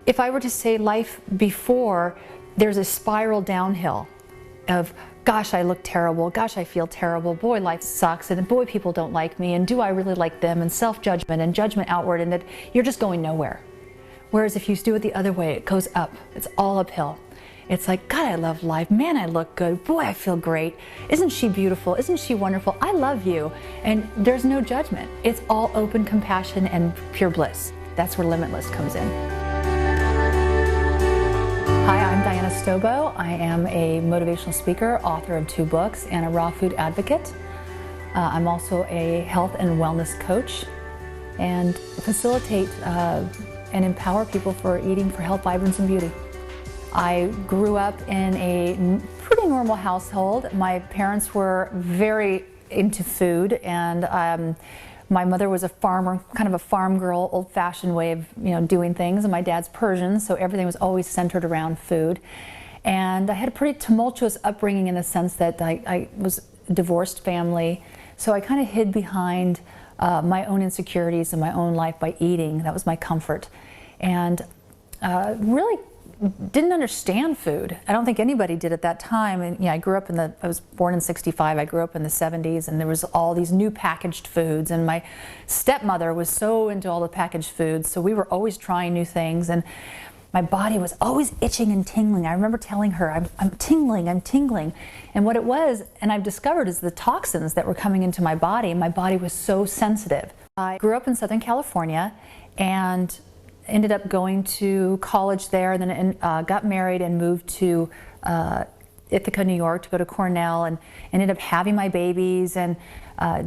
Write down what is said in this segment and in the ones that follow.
If I were to say life before, there's a spiral downhill of, gosh, I look terrible, gosh, I feel terrible, boy, life sucks, and boy, people don't like me, and do I really like them, and self-judgment and judgment outward, and that you're just going nowhere. Whereas if you do it the other way, it goes up. It's all uphill. It's like, God, I love life. Man, I look good. Boy, I feel great. Isn't she beautiful? Isn't she wonderful? I love you. And there's no judgment. It's all open compassion and pure bliss. That's where Limitless comes in. Hi, I'm Diana Stobo. I am a motivational speaker, author of 2 books, and a raw food advocate. I'm also a health and wellness coach and facilitate and empower people for eating for health, vibrance, and beauty. I grew up in a pretty normal household. My parents were very into food, and my mother was a farmer, kind of a farm girl, old-fashioned way of doing things, and my dad's Persian, so everything was always centered around food. And I had a pretty tumultuous upbringing in the sense that I was a divorced family, so I kind of hid behind my own insecurities in my own life by eating. That was my comfort. And really didn't understand food. I don't think anybody did at that time. And I grew up I was born in '65, I grew up in the '70s, and there was all these new packaged foods, and my stepmother was so into all the packaged foods, so we were always trying new things, and my body was always itching and tingling. I remember telling her, I'm tingling, I'm tingling. And what it was, and I've discovered, is the toxins that were coming into my body. My body was so sensitive. I grew up in Southern California and ended up going to college there, and then got married and moved to Ithaca, New York to go to Cornell, and ended up having my babies and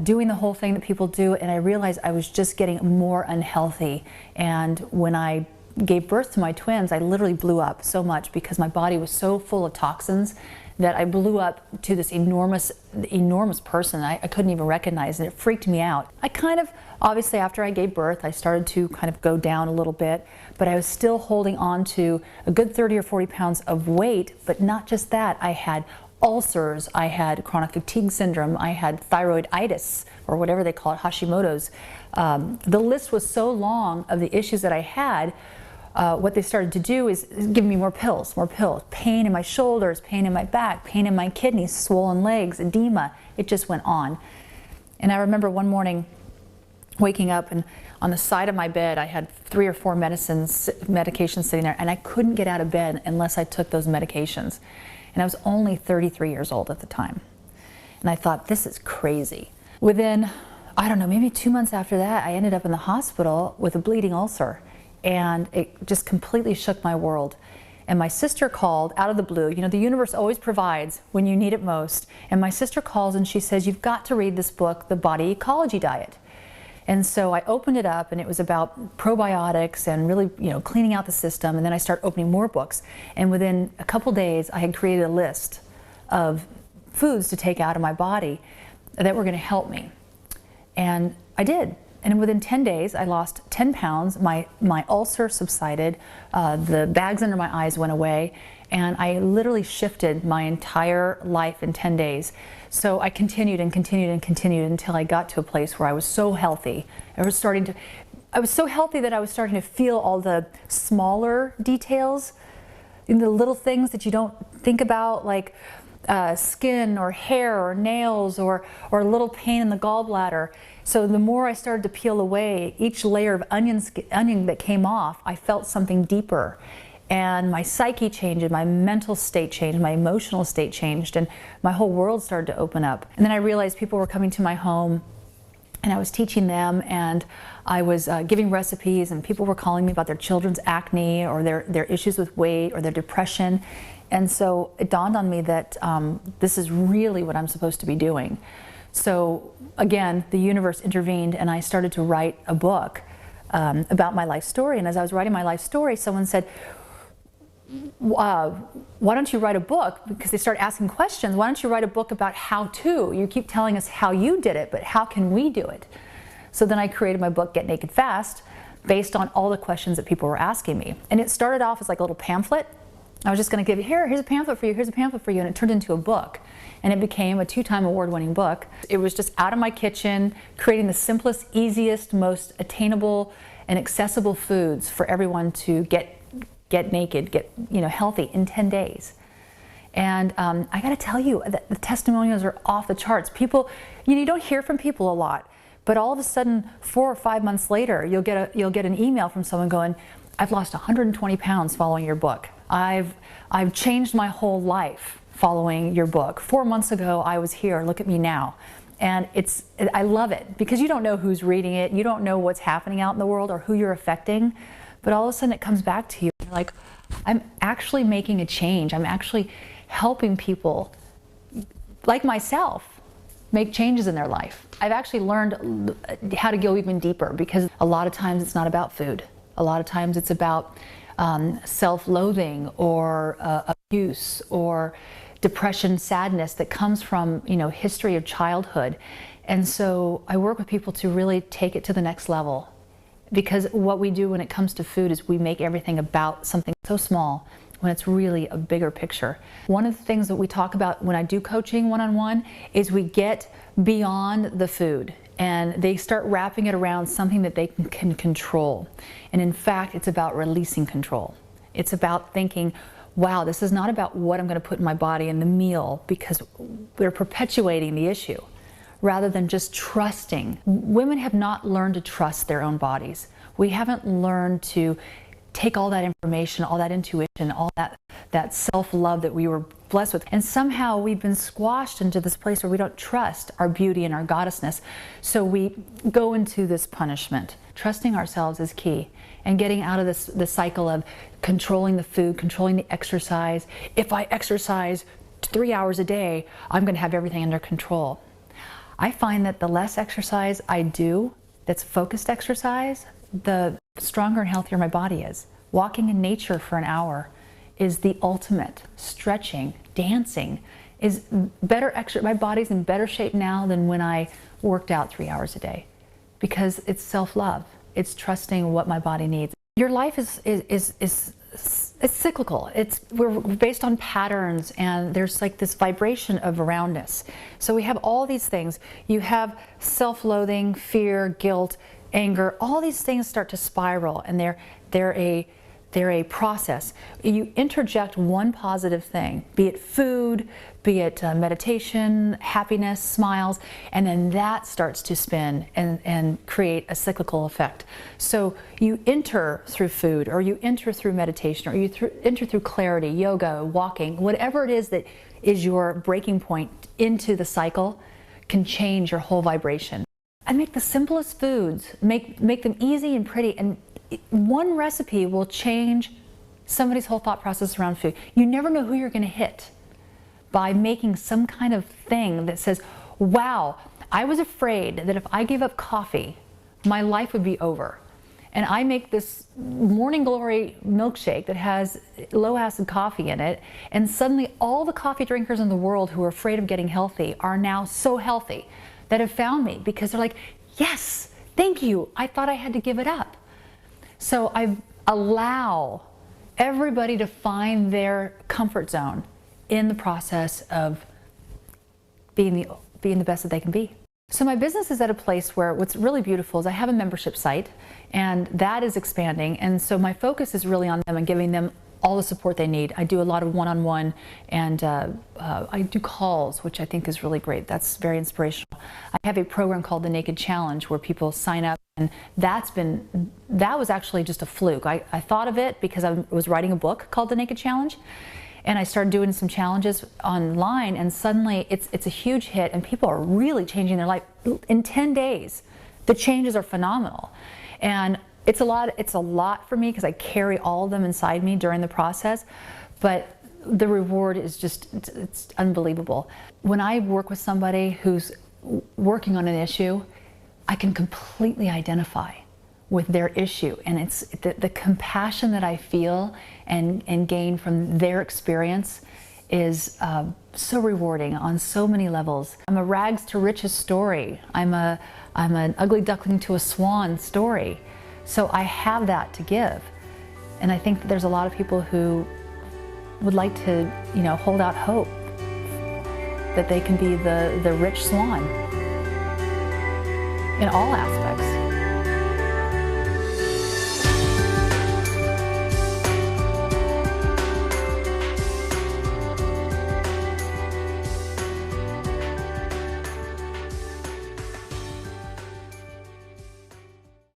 doing the whole thing that people do, and I realized I was just getting more unhealthy. And when I gave birth to my twins, I literally blew up so much because my body was so full of toxins that I blew up to this enormous person I couldn't even recognize, and it freaked me out. I kind of, obviously after I gave birth, I started to kind of go down a little bit, but I was still holding on to a good 30 or 40 pounds of weight. But not just that, I had ulcers, I had chronic fatigue syndrome, I had thyroiditis, or whatever they call it, Hashimoto's. The list was so long of the issues that I had. What they started to do is give me more pills, pain in my shoulders, pain in my back, pain in my kidneys, swollen legs, edema. It just went on. And I remember one morning waking up, and on the side of my bed I had 3 or 4 medications sitting there, and I couldn't get out of bed unless I took those medications. And I was only 33 years old at the time. And I thought, this is crazy. Within, I don't know, maybe 2 months after that, I ended up in the hospital with a bleeding ulcer. And it just completely shook my world. And my sister called out of the blue. The universe always provides when you need it most. And my sister calls and she says, you've got to read this book, The Body Ecology Diet. And so I opened it up, and it was about probiotics and really, cleaning out the system. And then I started opening more books. And within a couple days, I had created a list of foods to take out of my body that were going to help me. And I did. And within 10 days, I lost 10 pounds, my ulcer subsided, the bags under my eyes went away, and I literally shifted my entire life in 10 days. So I continued and continued and continued until I got to a place where I was so healthy. I was so healthy that I was starting to feel all the smaller details, in the little things that you don't think about, like skin or hair or nails or a little pain in the gallbladder. So the more I started to peel away, each layer of onion that came off, I felt something deeper. And my psyche changed, my mental state changed, my emotional state changed, and my whole world started to open up. And then I realized people were coming to my home, and I was teaching them, and I was giving recipes, and people were calling me about their children's acne or their issues with weight or their depression. And so it dawned on me that this is really what I'm supposed to be doing. So again, the universe intervened, and I started to write a book about my life story. And as I was writing my life story, someone said, why don't you write a book? Because they started asking questions. Why don't you write a book about how to? You keep telling us how you did it, but how can we do it? So then I created my book, Get Naked Fast, based on all the questions that people were asking me. And it started off as like a little pamphlet. I was just going to give you, here's a pamphlet for you, here's a pamphlet for you, and it turned into a book. And it became a 2-time award-winning book. It was just out of my kitchen, creating the simplest, easiest, most attainable and accessible foods for everyone to get get naked, get healthy in 10 days. And I got to tell you, the testimonials are off the charts. People, you don't hear from people a lot, but all of a sudden, 4 or 5 months later, you'll get an email from someone going, "I've lost 120 pounds following your book. I've changed my whole life following your book. 4 months ago, I was here. Look at me now." And I love it, because you don't know who's reading it, you don't know what's happening out in the world or who you're affecting, but all of a sudden it comes back to you. You're like, I'm actually making a change. I'm actually helping people like myself make changes in their life. I've actually learned how to go even deeper, because a lot of times it's not about food. A lot of times it's about self-loathing or abuse or depression, sadness that comes from history of childhood. And so I work with people to really take it to the next level, because what we do when it comes to food is we make everything about something so small when it's really a bigger picture. One of the things that we talk about when I do coaching one-on-one is we get beyond the food and they start wrapping it around something that they can control. And in fact, it's about releasing control. It's about thinking, wow, this is not about what I'm going to put in my body in the meal, because we're perpetuating the issue, rather than just trusting. Women have not learned to trust their own bodies. We haven't learned to take all that information, all that intuition, all that self-love that we were blessed with. And somehow we've been squashed into this place where we don't trust our beauty and our goddessness. So we go into this punishment. Trusting ourselves is key, and getting out of the cycle of controlling the food, controlling the exercise. If I exercise 3 hours a day, I'm going to have everything under control. I find that the less exercise I do, that's focused exercise, the stronger and healthier my body is. Walking in nature for an hour is the ultimate. Stretching, dancing is better. My body's in better shape now than when I worked out 3 hours a day, because it's self-love. It's trusting what my body needs. Your life is cyclical. We're based on patterns, and there's like this vibration of aroundness. So we have all these things. You have self-loathing, fear, guilt, anger. All these things start to spiral, and they're a process. You interject one positive thing, be it food, be it meditation, happiness, smiles, and then that starts to spin and create a cyclical effect. So you enter through food, or you enter through meditation, or you enter through clarity, yoga, walking, whatever it is that is your breaking point into the cycle can change your whole vibration. I make the simplest foods, make them easy and pretty, and one recipe will change somebody's whole thought process around food. You never know who you're going to hit by making some kind of thing that says, wow, I was afraid that if I gave up coffee, my life would be over. And I make this Morning Glory milkshake that has low acid coffee in it, and suddenly all the coffee drinkers in the world who are afraid of getting healthy are now so healthy, that have found me, because they're like, yes, thank you. I thought I had to give it up. So I allow everybody to find their comfort zone in the process of being the best that they can be. So my business is at a place where what's really beautiful is I have a membership site, and that is expanding. And so my focus is really on them and giving them all the support they need. I do a lot of one-on-one, and I do calls, which I think is really great. That's very inspirational. I have a program called the Naked Challenge where people sign up, and that was actually just a fluke. I thought of it because I was writing a book called the Naked Challenge, and I started doing some challenges online, and suddenly it's a huge hit, and people are really changing their life. In 10 days, the changes are phenomenal. And it's a lot for me, because I carry all of them inside me during the process, but the reward is it's unbelievable. When I work with somebody who's working on an issue, I can completely identify with their issue, and it's the compassion that I feel and gain from their experience is so rewarding on so many levels. I'm a rags to riches story. I'm an ugly duckling to a swan story. So I have that to give. And I think that there's a lot of people who would like to, hold out hope that they can be the rich swan in all aspects.